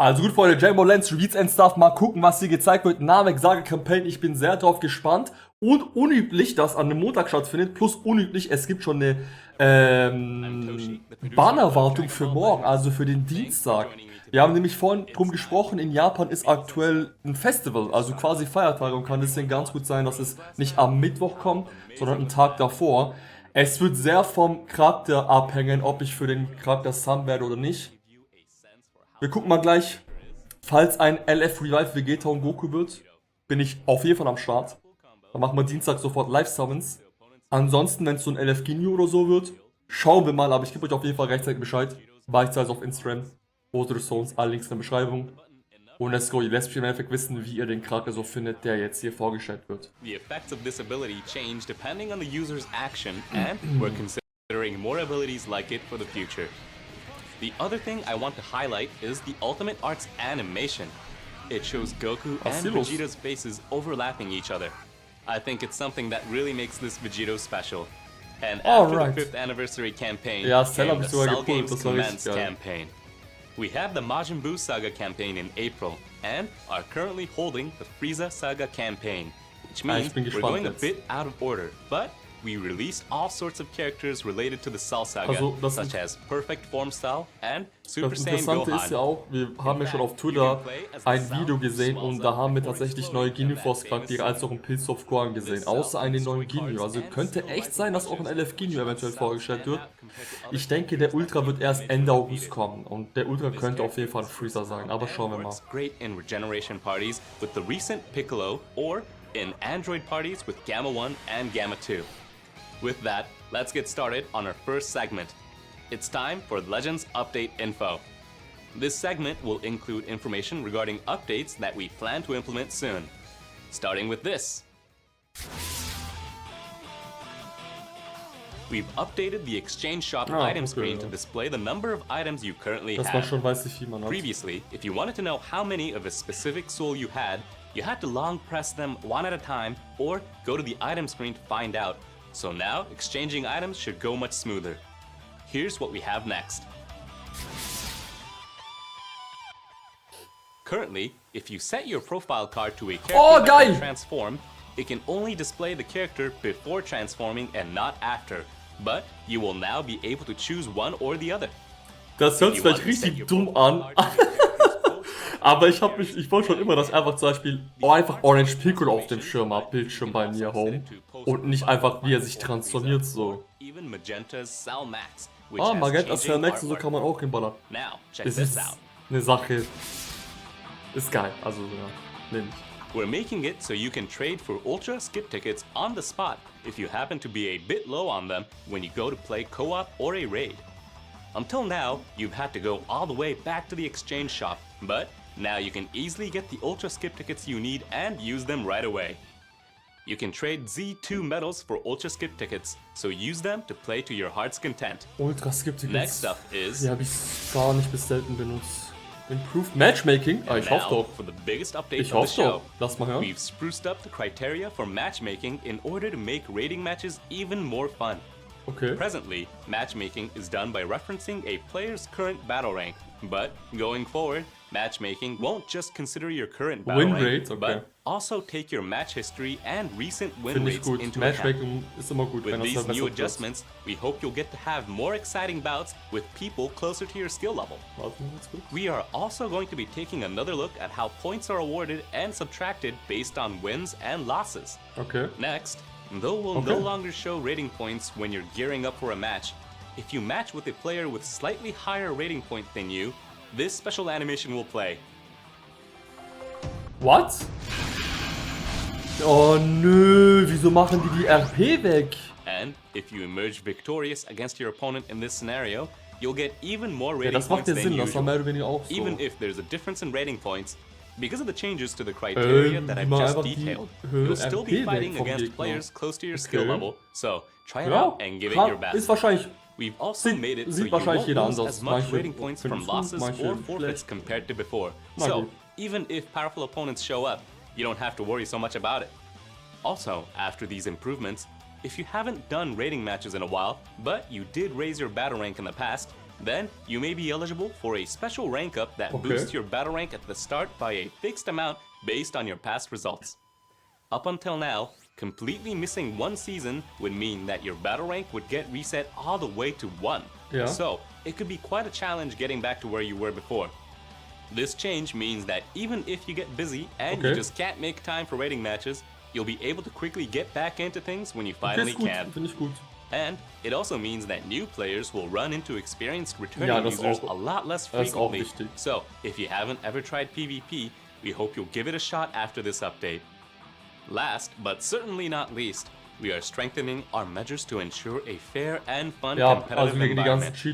Also gut, Freunde, Jambo Lens, Reads and Stuff, mal gucken, was hier gezeigt wird. Namek, Saga Campaign, ich bin sehr drauf gespannt. Und unüblich, dass an einem Montag stattfindet, plus unüblich, es gibt schon eine Bannerwartung für morgen, also für den Dienstag. Wir haben nämlich vorhin drum gesprochen, in Japan ist aktuell ein Festival, also quasi Feiertag, und kann deswegen ganz gut sein, dass es nicht am Mittwoch kommt, sondern einen Tag davor. Es wird sehr vom Charakter abhängen, ob ich für den Charakter Sun werde oder nicht. Wir gucken mal gleich, falls ein LF Revive Vegeta und Goku wird, bin ich auf jeden Fall am Start. Dann machen wir Dienstag sofort Live-Summons. Ansonsten, wenn es so ein LF Ginyu oder so wird, schauen wir mal, aber ich gebe euch auf jeden Fall rechtzeitig Bescheid. Beispielsweise auf Instagram, Ozaru.youtube, alle Links in der Beschreibung. Und let's go, ihr lässt mich im Endeffekt wissen, wie ihr den Charakter so findet, der jetzt hier vorgestellt wird. The effects of this ability change depending on the user's action, and we're considering more abilities like it for the future. The other thing I want to highlight is the Ultimate Arts animation. It shows Goku and Vegeta's faces overlapping each other. I think it's something that really makes this Vegito special. And after the 5th anniversary campaign, came the Cell Games Commence campaign. We have the Majin Buu Saga campaign in April, and are currently holding the Frieza Saga campaign, which means we're going a bit out of order, but we released all sorts of characters related to the Cell Saga, such as Perfect Form Style and Super Saiyan Gohan. Das Interessante ist ja auch, wir haben ja schon auf Twitter ein Video gesehen und da haben wir tatsächlich neue Ginyu Force Charaktere als auch ein Pilz of Gohan gesehen, außer einen neuen Ginyu. Also könnte echt sein, dass auch ein LF Ginyu eventuell vorgestellt wird. Ich denke, der Ultra wird erst Ende August kommen und der Ultra könnte auf jeden Fall ein Freezer sein, aber schauen wir mal. Great in regeneration parties with the recent Piccolo or in Android parties with Gamma 1 and Gamma 2. With that, let's get started on our first segment. It's time for Legends Update Info. This segment will include information regarding updates that we plan to implement soon. Starting with this. We've updated the Exchange Shop item screen to display the number of items you currently have. Previously, if you wanted to know how many of a specific soul you had to long press them one at a time or go to the item screen to find out. So now, exchanging items should go much smoother. Here's what we have next. Currently, if you set your profile card to a character that can transform, it can only display the character before transforming and not after. But you will now be able to choose one or the other. Das hört sich vielleicht richtig dumm an. Aber ich wollte schon immer, dass einfach zum Beispiel einfach Orange Piccolo auf dem Schirm hat, Bildschirm bei mir home. Und nicht einfach, wie er sich transformiert so. Magenta Cell Max und so kann man auch hinballern. Es ist eine Sache. Ist geil, also ja, nehm ich. We're making it so you can trade for Ultra Skip tickets on the spot if you happen to be a bit low on them when you go to play co-op or a raid. Until now, you've had to go all the way back to the exchange shop, but now you can easily get the Ultra Skip tickets you need and use them right away. You can trade Z2 medals for Ultra Skip tickets, so use them to play to your heart's content. Ultra Skip Tickets. Next up is... Die habe ich gar nicht bis selten benutzt. Improved Matchmaking? Ich hoffe doch. For the biggest update Ich on the hoffe doch. show, Lass mal hören. we've spruced up the criteria for matchmaking in order to make raiding matches even more fun. Okay. Presently, matchmaking is done by referencing a player's current battle rank, but going forward, matchmaking won't just consider your current battle rank, but also take your match history and recent win rates into Matchmaking account. ist immer gut, With wenn das these dann new besser adjustments, we hope you'll get to have more exciting bouts with people closer to your skill level. We are also going to be taking another look at how points are awarded and subtracted based on wins and losses. Okay. Next, though we'll no longer show rating points when you're gearing up for a match, if you match with a player with slightly higher rating point than you, this special animation will play. What? Oh nö, wieso machen die RP weg? And if you emerge victorious against your opponent in this scenario, you'll get even more rating das macht points ja than Sinn, das war usual. mehr oder weniger auch so. Even if there's a difference in rating points, because of the changes to the criteria that I've just detailed, you'll still be fighting against players close to your skill level, so try it out and give it your best. Ist wahrscheinlich, We've also made it so you won't lose as much rating points from losses or forfeits compared to before. So, even if powerful opponents show up, you don't have to worry so much about it. Also, after these improvements, if you haven't done rating matches in a while, but you did raise your battle rank in the past, Then you may be eligible for a special rank up that boosts your battle rank at the start by a fixed amount based on your past results. Up until now, completely missing one season would mean that your battle rank would get reset all the way to 1. Yeah. So, it could be quite a challenge getting back to where you were before. This change means that even if you get busy and you just can't make time for rating matches, you'll be able to quickly get back into things when you finally can. Finde ich gut. And it also means that new players will run into experienced returning users a lot less frequently. So, if you haven't ever tried PvP, we hope you'll give it a shot after this update. Last, but certainly not least, we are strengthening our measures to ensure a fair and fun competitive environment. Due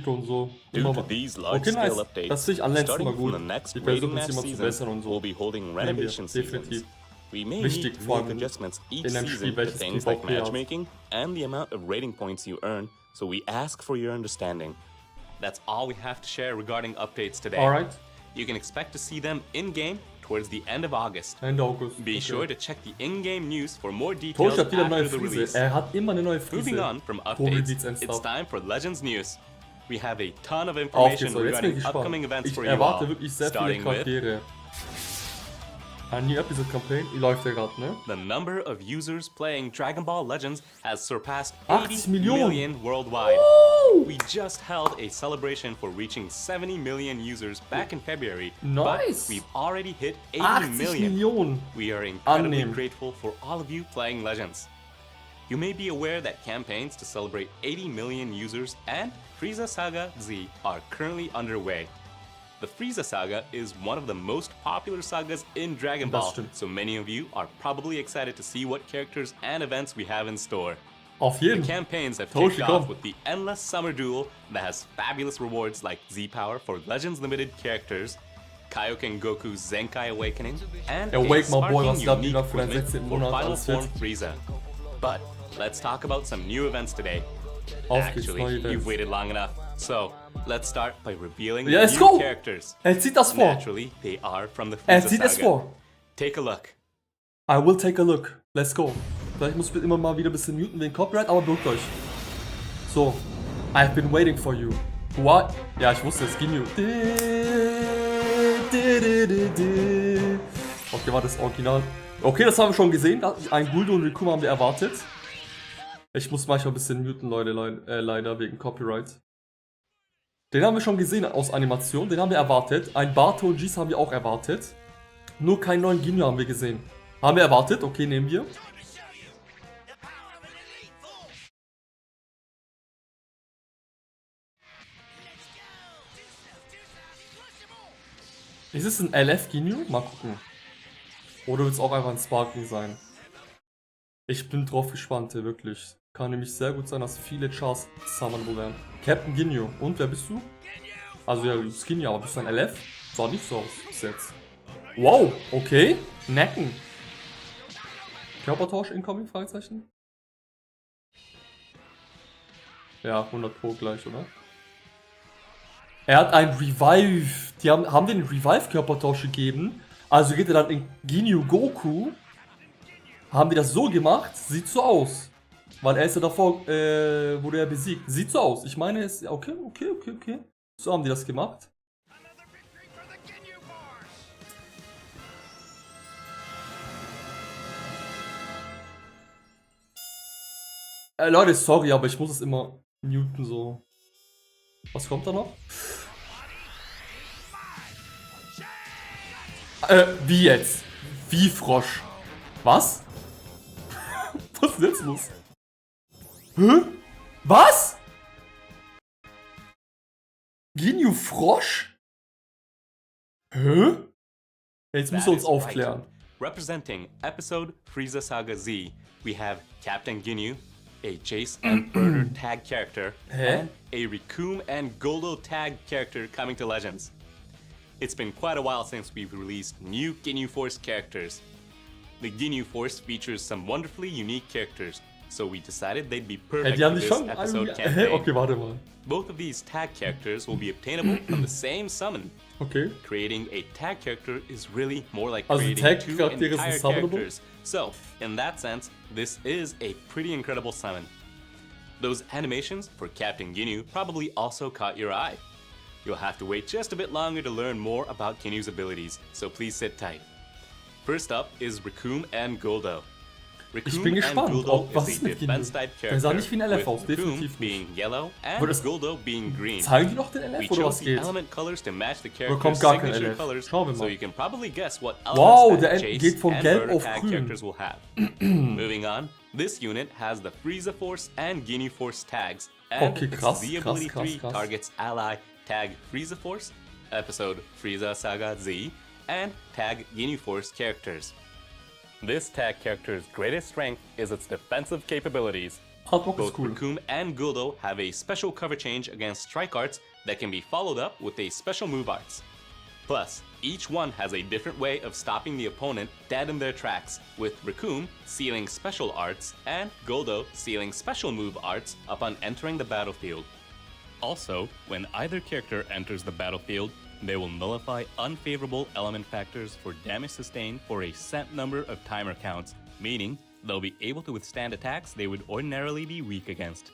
to these large-scale updates, starting from the next rating match season, we'll be holding renovation seasons. We may need to make adjustments each season to things like matchmaking and the amount of rating points you earn, so we ask for your understanding. That's all we have to share regarding updates today. Alright. You can expect to see them in-game towards the end of August. Be sure to check the in-game news for more details after the release. Hat immer eine neue Frise. Moving on from updates, it's time for Legends news. We have a ton of information regarding upcoming events for you all, starting with a new episode campaign, die läuft ja gerade, ne? The number of users playing Dragon Ball Legends has surpassed 80 million worldwide. Woo! We just held a celebration for reaching 70 million users back in February, nice. But we've already hit 80 million. We are incredibly grateful for all of you playing Legends. You may be aware that campaigns to celebrate 80 million users and Frieza Saga Z are currently underway. The Frieza Saga is one of the most popular sagas in Dragon Ball, so many of you are probably excited to see what characters and events we have in store. The campaigns have kicked off with the Endless Summer Duel that has fabulous rewards like Z-Power for Legends Limited characters, Kaioken Goku's Zenkai Awakening, and a sparking unique equipment for Final Form Frieza. But let's talk about some new events today. Actually, you've waited long enough, so let's start by revealing the new characters. Zieht das vor. Naturally, they are from the Frieza Saga. Take a look. I will take a look. Let's go. Vielleicht muss ich immer mal wieder ein bisschen muten wegen Copyright, aber beruhigt euch. So. I've been waiting for you. What? Ja, ich wusste es. Ginyu. Okay, war das Original. Okay, das haben wir schon gesehen. Ein Guldo und Rikuma haben wir erwartet. Ich muss manchmal ein bisschen muten, Leute, leider wegen Copyright. Den haben wir schon gesehen aus Animation, den haben wir erwartet. Ein Bato und Jis haben wir auch erwartet. Nur keinen neuen Ginyu haben wir gesehen. Haben wir erwartet, okay, nehmen wir. Ist es ein LF Ginyu? Mal gucken. Oder wird es auch einfach ein Sparking sein? Ich bin drauf gespannt, wirklich. Kann nämlich sehr gut sein, dass viele Chars summonable werden. Captain Ginyu. Und wer bist du? Also ja, du bist Ginyu, aber bist du ein LF? Sah nicht so aus bis jetzt. Wow, okay. Necken. Körpertausch incoming? Fragezeichen? Ja, 100 Pro gleich, oder? Er hat ein Revive. Die haben den Revive-Körpertausch gegeben. Also geht er dann in Ginyu Goku. Haben die das so gemacht? Sieht so aus. Weil er ist ja davor, wurde er besiegt. Sieht so aus. Ich meine, es ist. Okay. So haben die das gemacht. Leute, sorry, aber ich muss es immer muten so. Was kommt da noch? Wie jetzt? Wie Frosch? Was? Was ist jetzt los? Hä? Was? Ginyu Frosch? Hä? Jetzt müssen wir uns aufklären. Representing episode Frieza Saga Z, we have Captain Ginyu, a Jace and Burner tag character, and a Rikum and Goldo tag character coming to Legends. It's been quite a while since we've released new Ginyu Force characters. The Ginyu Force features some wonderfully unique characters, so we decided they'd be perfect for this episode campaign. Okay, warte mal. Both of these tag characters will be obtainable from the same summon. Okay. Creating a tag character is really more like Also creating two Tag-Charaktere entire sind summonable? characters. So, in that sense, this is a pretty incredible summon. Those animations for Captain Ginyu probably also caught your eye. you'll have to wait just a bit longer to learn more about Ginyu's abilities, so please sit tight. First up is Recoome and Guldo. Ich bin gespannt, was ist mit Ginyu? Der sah nicht wie ein LF aus, definitiv nicht. Zeigen die noch den LF oder was geht? Oder kommt gar kein LF? Schauen wir mal. Wow, der geht von gelb auf grün. Moving on, this unit has the Frieza Force and Ginyu Force tags, and Okay, krass, Z krass, ability krass, 3 krass. targets ally tag Frieza Force, episode Frieza Saga Z, and tag Ginyu Force characters. This tag character's greatest strength is its defensive capabilities. Artwork ist Both cool. Recoome and Guldo have a special cover change against strike arts that can be followed up with a special move arts. Plus, each one has a different way of stopping the opponent dead in their tracks, with Recoome sealing special arts and Guldo sealing special move arts upon entering the battlefield. Also, when either character enters the battlefield, they will nullify unfavorable element factors for damage sustained for a set number of timer counts, meaning they'll be able to withstand attacks they would ordinarily be weak against.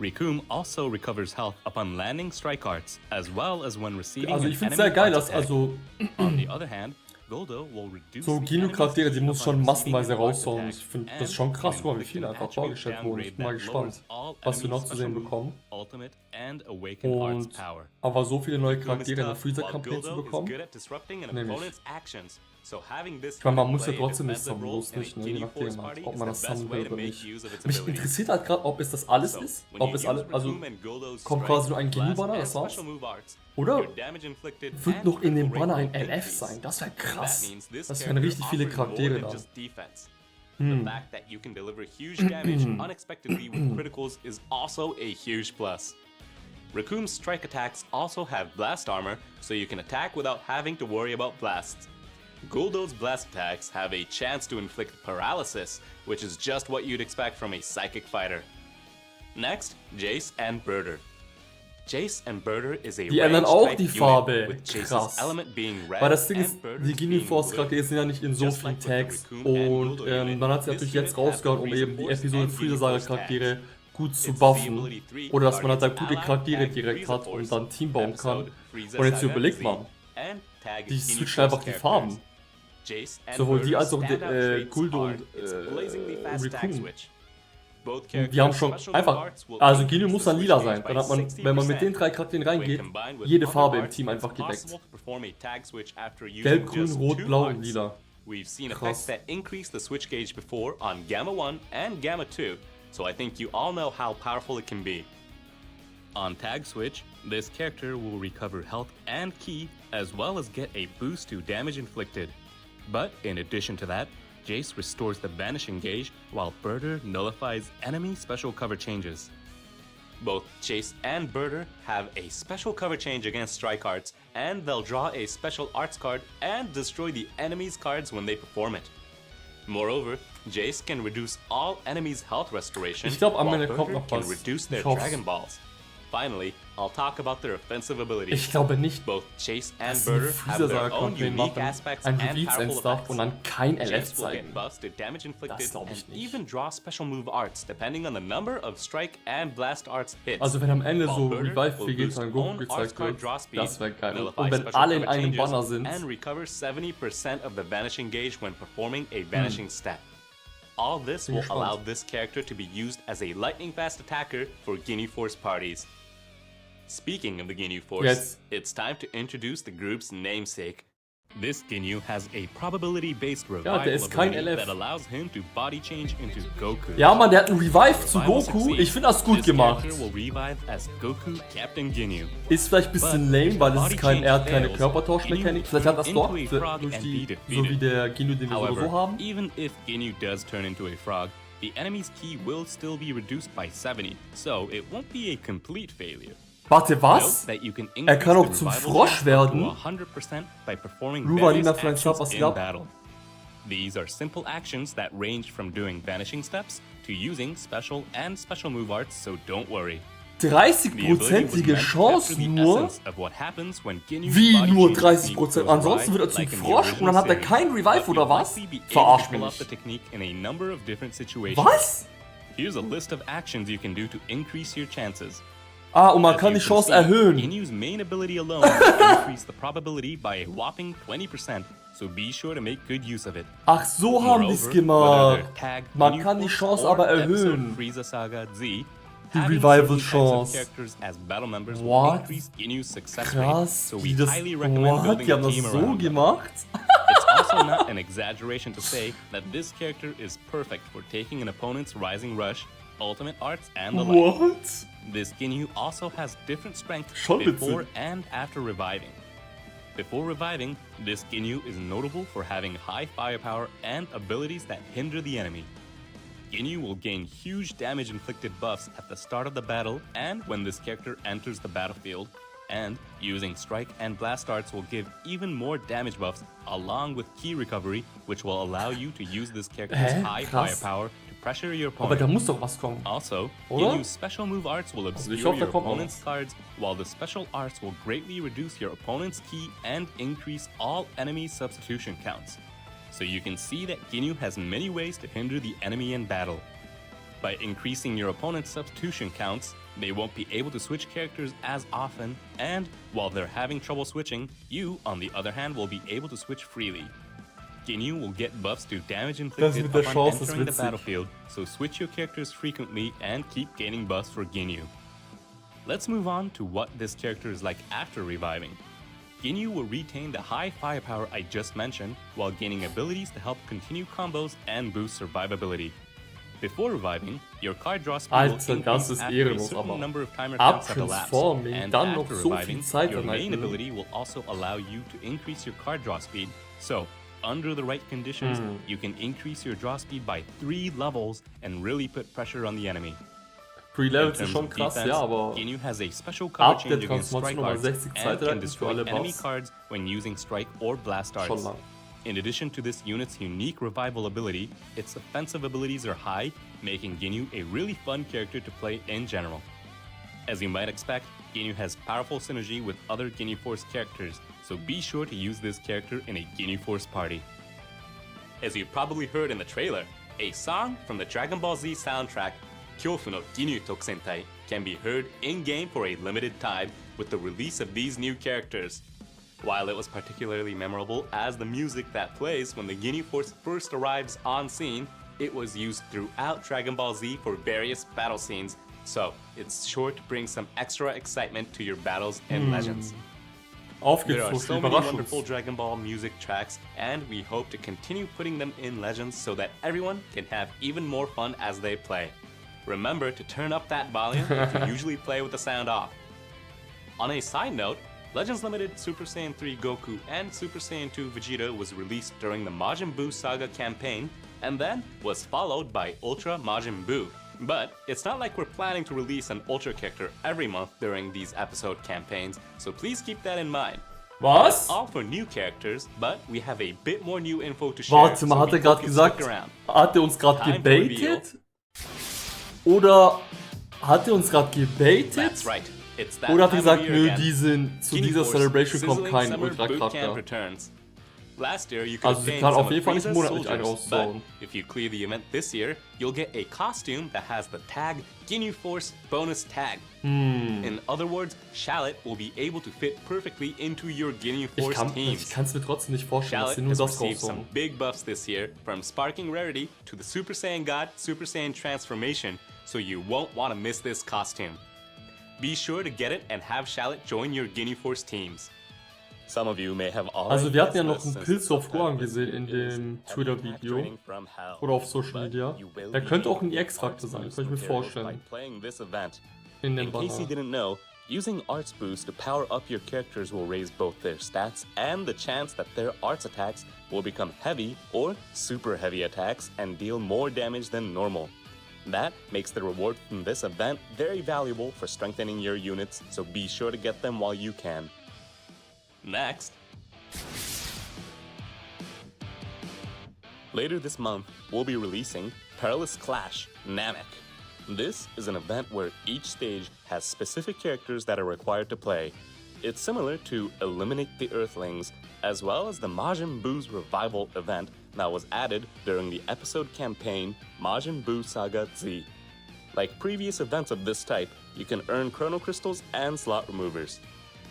Recoome also recovers health upon landing strike arts, as well as when receiving Also an ich find's enemy sehr geil, arts dass attack. On the other hand, Guldo will reduce so the Ginyu-Charaktere, die enemy's muss schon upon massenweise receiving an arts raushauen. attack, Ich finde das and schon krass, can guck mal, wie inflict viele an einfach attribute dargestellt wurden. Ich bin mal downgrade that gespannt, lowers all was wir noch enemies' zu sehen special bekommen. move, ultimate, and awaken arts Und power. aber so viele neue Recoome is Charaktere in der tough, Freezer-Kampagne while zu Guldo is bekommen. good at disrupting an Nämlich. opponent's actions. So having this Ich meine, man unit muss ja play a trotzdem nicht defensive sammeln, role bloß in a nicht, ne? Je Ginyu nachdem, Force halt, party ob is man the das best sammeln way will to oder make nicht. use of its Mich abilities. interessiert halt gerade, ob es das alles So, ist. when Ob you es use alle, also Recoome and Guldo's kommt strike, quasi nur ein blast, Ginyu-Banner, and das war's. special move arts, Oder your damage inflicted wird and noch in dem critical Banner rate ein will LF increase. sein? Das wäre That krass. means this Das wären character richtig viele offers more Charaktere than dann. just defense. The fact that you can deliver huge damage unexpectedly with criticals is also a huge plus. Recoom's strike attacks also have blast armor, so you can attack without having to worry about blasts. Guldo's blast attacks have a chance to inflict paralysis, which is just what you'd expect from a psychic fighter. Next, Jace and Birder. Jace and Birder is a Die ändern auch range-type die unit, Farbe. with Jace's Krass. element being red Weil das Ding ist, and Birder's die Ginyu being Force blue. Charaktere sind ja nicht in so Just vielen like with the Tags Recoome and und Guldo unit, man hat es natürlich this jetzt unit has rausgehauen, um Freeza eben die Force Episode and Freezer Ginyu Saga Force Charaktere tags. gut zu Its buffen. ability 3 Oder dass man halt da targets gute ally Charaktere tag direkt Freeza hat und Force, dann ein Team bauen kann. episode Freeza Und jetzt Saga überlegt Z, man, and tag die Ginyu switchen einfach die Force Farben. characters. Jace and Sowohl die Birder's als auch standout traits Guldo are und its blazingly fast tag Recoome. switch. Both Die haben characters' schon special move einfach, arts will also increase Ginyu muss the dann lila switch sein. gauge Dann by hat man, wenn man mit den 3 Charakteren When reingeht, combined with jede other Farbe im arts, Team it's einfach gedeckt. possible to perform a tag switch after using Gelb, grün, just rot, 2 blau und arts. lila. We've seen Krass. effects that increase the switch gauge before on Gamma 1 and Gamma 2, so I think you all know how powerful it can be. On tag switch, this character will recover health and ki, as well as get a boost to damage inflicted. But in addition to that, Jace restores the vanishing gauge, while Birder nullifies enemy special cover changes. Both Jace and Birder have a special cover change against strike arts, and they'll draw a special arts card and destroy the enemy's cards when they perform it. Moreover, Jace can reduce all enemies' health restoration, Ich glaube, am while Ende kommt Birder noch can was. reduce their Ich hoff's. Dragon Balls. Finally, I'll talk about their offensive abilities. Ich glaube nicht, Both Chase and dass sie eine Birder have Freezer their Saga own Kampagne unique machen, aspects ein and Release powerful Stuff effects. und dann kein LF Chase will zeigen. get buffs to damage inflicted glaub ich and nicht. even draw special move arts depending on the number of strike and blast arts hits. Also wenn am Ende While so Birder Revive will Vegeta boost und Goku own gezeigt arts card wird, draw speed, das wäre geil. nullify Und wenn special alle in cover einem changes, Banner sind, and recover 70% of the vanishing gauge when performing a vanishing step. All this Bin will gespannt. allow this character to be used as a lightning fast attacker for Ginyu Force parties. Speaking of the Ginyu Force, Jetzt. it's time to introduce the group's namesake. This Ginyu has a probability-based der revival ist kein ability LF. that allows him to body change into Goku. ja Mann, der hat einen Revive zu Revival Goku. succeeds. Ich finde das gut This gemacht. character will revive as Goku Captain Ginyu. Ist vielleicht ein bisschen lame, weil es ist kein, er hat keine Body change Körpertauschmechanik. Vielleicht hat das into doch, a frog durch and die, be so wie defeated. der Ginyu, den wir so oder However, so haben. even if Ginyu does turn into a frog, the enemy's ki will still be reduced by 70, so it won't be a complete failure. Warte, was? Note that you can Er kann auch increase zum the revival Frosch chance werden? up to 100% by performing Ruvalina various für ein Sub, actions was in geht ab? battle. These are simple actions that range from doing vanishing steps to using special and special move arts, so don't worry. The ability was 30%ige meant to Chance capture the nur? essence of what happens when Ginyu's Wie body nur changes 30%? goes Ansonsten wird er awry, zum like in the Frosch und dann hat er original kein series, Revive but oder you'll was? likely be able to Verarsch pull mich off the nicht. technique in a number of different situations. Was? Here's a list of actions you can do to increase your chances. Ah, und man As kann you die can Chance see, erhöhen. Ginyu's main ability alone will increase the probability by a whopping 20%, so be sure to make good use of it. Ach, so haben die es Moreover, whether gemacht. they're Tag, Man Ginyu kann die Force, Chance or aber Episode erhöhen. Frieza Saga Z, Die having Revival certain types Chance. of characters as battle members will What? increase Ginyu's success Krass, rate, so wie we das... highly recommend What? building Die a haben das team so around them. gemacht? It's also not an exaggeration to say that this character is perfect for taking an opponent's Rising Rush, Ultimate Arts, and the like. What? This Ginyu also has different strength Schon before witzig. and after reviving. Before reviving, this Ginyu is notable for having high firepower and abilities that hinder the enemy. Ginyu will gain huge damage inflicted buffs at the start of the battle and when this character enters the battlefield, and using Strike and Blast Arts will give even more damage buffs along with Ki recovery, which will allow you to use this character's high Krass. firepower to pressure your Aber da opponent. muss doch was kommen. Also, Oder? Ginyu's special move arts will ich obscure hoffe, da your kommt noch opponent's was. cards, while the special arts will greatly reduce your opponent's ki and increase all enemy substitution counts. So you can see that Ginyu has many ways to hinder the enemy in battle. By increasing your opponent's substitution counts, they won't be able to switch characters as often, and while they're having trouble switching, you, on the other hand, will be able to switch freely. Ginyu will get buffs to damage inflicted mit der upon Chance ist entering the witzig. battlefield, so switch your characters frequently and keep gaining buffs for Ginyu. Let's move on to what this character is like after reviving. Ginyu will retain the high firepower I just mentioned, while gaining abilities to help continue combos and boost survivability. Before reviving, your card draw speed will Alter, increase das ist after a ehrenlos, certain aber number of timer counts have elapsed, Abtransforming, and dann noch after so viel reviving, Zeit your main anhalten. ability will also allow you to increase your card draw speed. So, under the right conditions, you can increase your draw speed by 3 levels and really put pressure on the enemy. Free In Levels ist terms schon of krass, defense, ja, aber Ginyu has a special cover ab der change against strike Transformation nochmal arts 60 and Zeit can für destroy alle enemy Buffs. cards when using strike or blast Schon arts. lang. In addition to this unit's unique revival ability, its offensive abilities are high, making Ginyu a really fun character to play in general. As you might expect, Ginyu has powerful synergy with other Ginyu Force characters, so be sure to use this character in a Ginyu Force party. As you probably heard in the trailer, a song from the Dragon Ball Z soundtrack, Kyofu no Ginyu Tokusentai, can be heard in-game for a limited time with the release of these new characters. While it was particularly memorable as the music that plays when the Ginyu Force first arrives on scene, it was used throughout Dragon Ball Z for various battle scenes, so it's sure to bring some extra excitement to your battles in Legends. There are Aufgefrischt, so many wonderful Überraschungs. Dragon Ball music tracks, and we hope to continue putting them in Legends so that everyone can have even more fun as they play. Remember to turn up that volume if you usually play with the sound off. On a side note, Legends Limited Super Saiyan 3 Goku and Super Saiyan 2 Vegeta was released during the Majin Buu Saga campaign, and then was followed by Ultra Majin Buu. But it's not like we're planning to release an Ultra character every month during these episode campaigns, so please keep that in mind. Was? All for new characters, but we have a bit more new info to share. Warte mal, hat we er gerade hope you stick gesagt, around. hat er uns gerade Time to reveal. gebaitet? Oder hat er uns gerade gebaitet? That's right. It's that Oder hat er time of gesagt, year nö, again. zu Ginyu dieser Force Celebration kommt Sizzling kein Summer Boot Camp Ultra-Charakter. returns. Last year you could Also sie obtain kann some auf jeden of Fall nicht Frieza's monatlich einen soldiers, but raushauen. if you clear the event this year, you'll get a costume that has the tag Ginyu Force bonus tag. In other words, Shallot will be able to fit perfectly into your Ginyu Ich Force kann teams. es mir trotzdem nicht vorstellen, dass Shallot sie nur has das received some raushauen. big buffs this year, from Sparking Rarity to the Super Saiyan God Super Saiyan Transformation, so you won't want to miss this costume. Be sure to get it and have Shallot join your Ginyu Force teams. Some of you may have already Also wir hatten ja noch guessed einen this Pilz auf since Gohan the gesehen in is dem heavy Twitter-Video training from hell. oder auf Social Media. But you will Er be könnte auch ein able to EX-Charakter sein, arts kann ich mir boost materials vorstellen. by playing this event. In dem In case you Banner. didn't know, using Arts Boost to power up your characters will raise both their stats and the chance that their Arts attacks will become heavy or super heavy attacks and deal more damage than normal. That makes the reward from this event very valuable for strengthening your units, so be sure to get them while you can. Next. Later this month, we'll be releasing Perilous Clash Namek. This is an event where each stage has specific characters that are required to play. It's similar to Eliminate the Earthlings, as well as the Majin Buu's Revival event that was added during the episode campaign Majin Buu Saga Z. Like previous events of this type, you can earn chrono crystals and slot removers.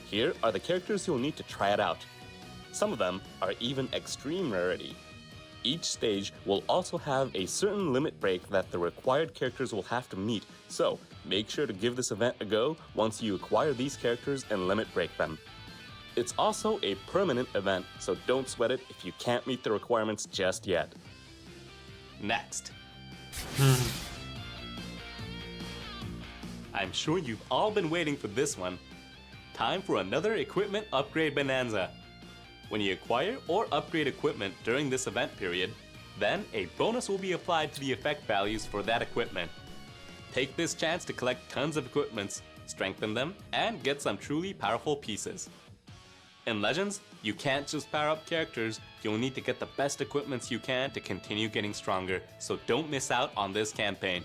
Here are the characters you'll need to try it out. Some of them are even extreme rarity. Each stage will also have a certain limit break that the required characters will have to meet, so make sure to give this event a go once you acquire these characters and limit break them. It's also a permanent event, so don't sweat it if you can't meet the requirements just yet. Next. I'm sure you've all been waiting for this one. Time for another equipment upgrade bonanza. When you acquire or upgrade equipment during this event period, then a bonus will be applied to the effect values for that equipment. Take this chance to collect tons of equipments, strengthen them, and get some truly powerful pieces. In Legends, you can't just power up characters, you'll need to get the best equipments you can to continue getting stronger, so don't miss out on this campaign.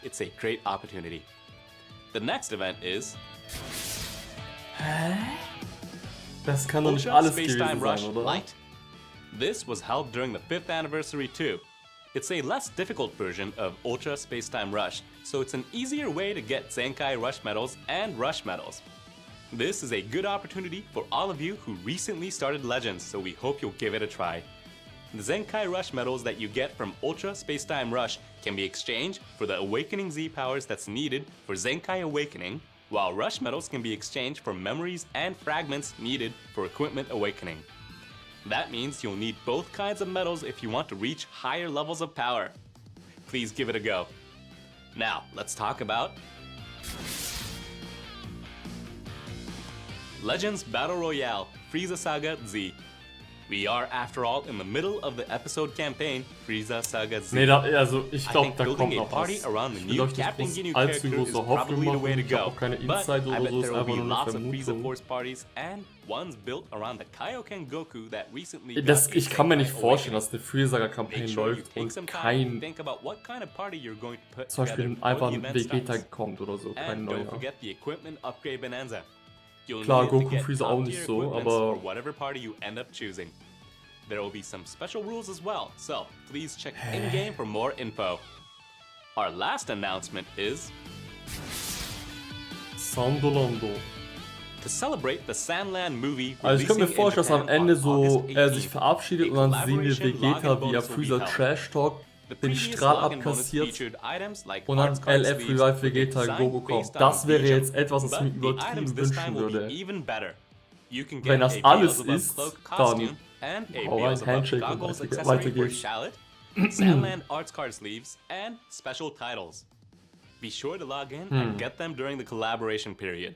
It's a great opportunity. The next event is Das kann doch nicht Ultra alles Space-Time gewesen Rush sein, oder? Light. This was held during the 5th anniversary too. It's a less difficult version of Ultra Space-Time Rush, so it's an easier way to get Zenkai Rush medals and Rush medals. This is a good opportunity for all of you who recently started Legends, so we hope you'll give it a try. The Zenkai Rush medals that you get from Ultra Space-Time Rush can be exchanged for the Awakening Z powers that's needed for Zenkai Awakening, while Rush medals can be exchanged for memories and fragments needed for Equipment Awakening. That means you'll need both kinds of medals if you want to reach higher levels of power. Please give it a go. Now, let's talk about Legends Battle Royale Frieza Saga Z. We are, after all, in the middle of the episode campaign Frieza Saga Z. Nee, also ich I glaube, think da building kommt a noch party was. around the Ich will new euch Captain nicht Ginyu allzu character is große Hoffnung probably the way machen. to Ich habe go. auch keine But Insider I oder bet so, ist there will einfach be nur eine lots of Frieza Vermutung. Force parties and ones built around the Kaioken Goku that recently Das, got ich kann mir nicht Zenkai vorstellen, Awakening. dass eine Freezer Make Kampagne sure you läuft take und some time to kein, think about what kind of party you're going to put zum Beispiel together einfach before ein the event Vegeta starts. kommt oder so, kein And don't neuer. forget the equipment upgrade bonanza. You'll Klar, need to Goku, get Freezer auch top nicht tier so, equipments aber for whatever party you end up choosing. There will be some special rules as well, so please check in-game for more info. Our last announcement is Sandolando. to celebrate the Sandland movie. Also ich könnte mir releasing in vorstellen, dass am Japan Ende on so August er sich 18th. verabschiedet und dann sehen wir Vegeta, wie er Freezer Trash Talk The den previous Strahl login bonus abkassiert featured items like und dann arts card LF sleeves Revive with a Vegeta design Goku kommt. based on Das wäre Vegeta, jetzt etwas, was ich mir but the items übertrieben this time wünschen will be würde. even better. You can Wenn get das a alles Beelzebub ist, cloak dann costume and a hau rein, Beelzebub Handshake und goggles weiter accessory for geht's. Shallot, Sandland arts card sleeves, and special titles. Be sure to log in and get them during the collaboration period.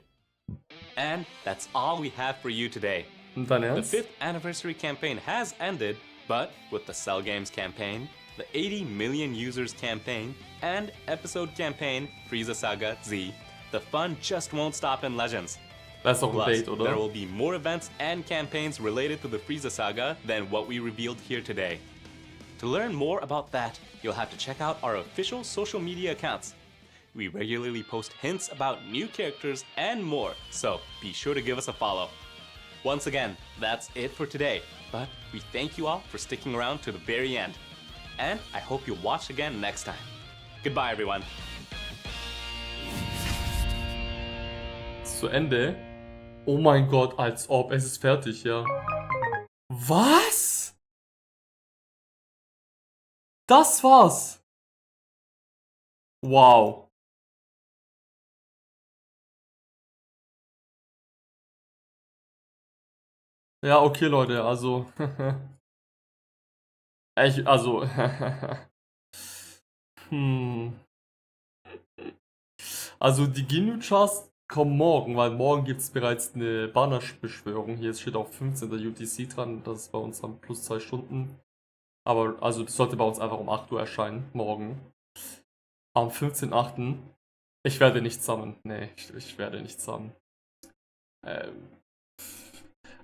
And that's all we have for you today. Und dein The Ernst? 5th anniversary campaign has ended, but with the Cell Games campaign, the 80 million users campaign, and episode campaign Frieza Saga Z, the fun just won't stop in Legends. Das ist doch ein Plus, Bait, there oder? will be more events and campaigns related to the Frieza Saga than what we revealed here today. To learn more about that, you'll have to check out our official social media accounts. We regularly post hints about new characters and more, so be sure to give us a follow. Once again, that's it for today, but we thank you all for sticking around to the very end. And I hope you'll watch again next time. Goodbye, everyone. Zu Ende? Oh mein Gott, als ob. Es ist fertig, ja. Was? Das war's. Wow. Ja, okay, Leute, also. Also. Also, die Ginyu-Charts kommen morgen, weil morgen gibt es bereits eine Bannerbeschwörung. Hier steht auch 15. UTC dran, das ist bei uns am plus 2 Stunden. Aber, also, das sollte bei uns einfach um 8 Uhr erscheinen, morgen. Am 15.8. Ich werde nicht sammeln. Nee, ich werde nicht sammeln.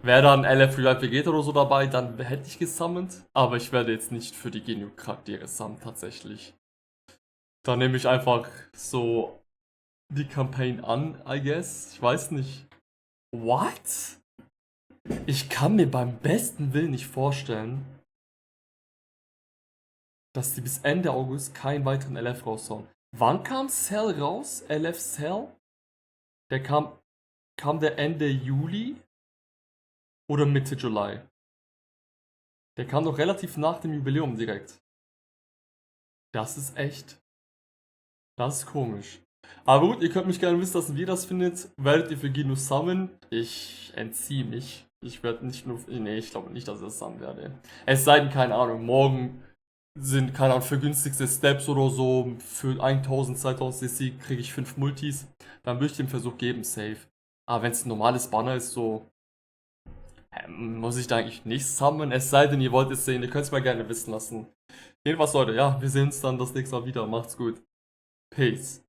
Wäre dann LF Revive Vegeta oder so dabei, dann hätte ich gesammelt. Aber ich werde jetzt nicht für die Ginyu-Charaktere sammeln, tatsächlich. Dann nehme ich einfach so die Campaign an, I guess. Ich weiß nicht. What? Ich kann mir beim besten Willen nicht vorstellen, dass die bis Ende August keinen weiteren LF raushauen. Wann kam Cell raus? LF Cell? Der kam der Ende Juli oder Mitte Juli? Der kam doch relativ nach dem Jubiläum direkt. Das ist komisch. Aber gut, ihr könnt mich gerne wissen lassen, wie ihr das findet. Werdet ihr für Ginyu summen? Ich entziehe mich. Ich werde nicht nur... Nee, ich glaube nicht, dass ich das summen werde. Es sei denn, keine Ahnung, morgen sind, keine Ahnung, für günstigste Steps oder so, für 1000, 2000 CC kriege ich 5 Multis. Dann würde ich den Versuch geben, safe. Aber wenn es ein normales Banner ist, so... muss ich da eigentlich nicht summen? Es sei denn, ihr wollt es sehen, ihr könnt es mal gerne wissen lassen. Jedenfalls, Leute, ja, wir sehen uns dann das nächste Mal wieder. Macht's gut. Peace.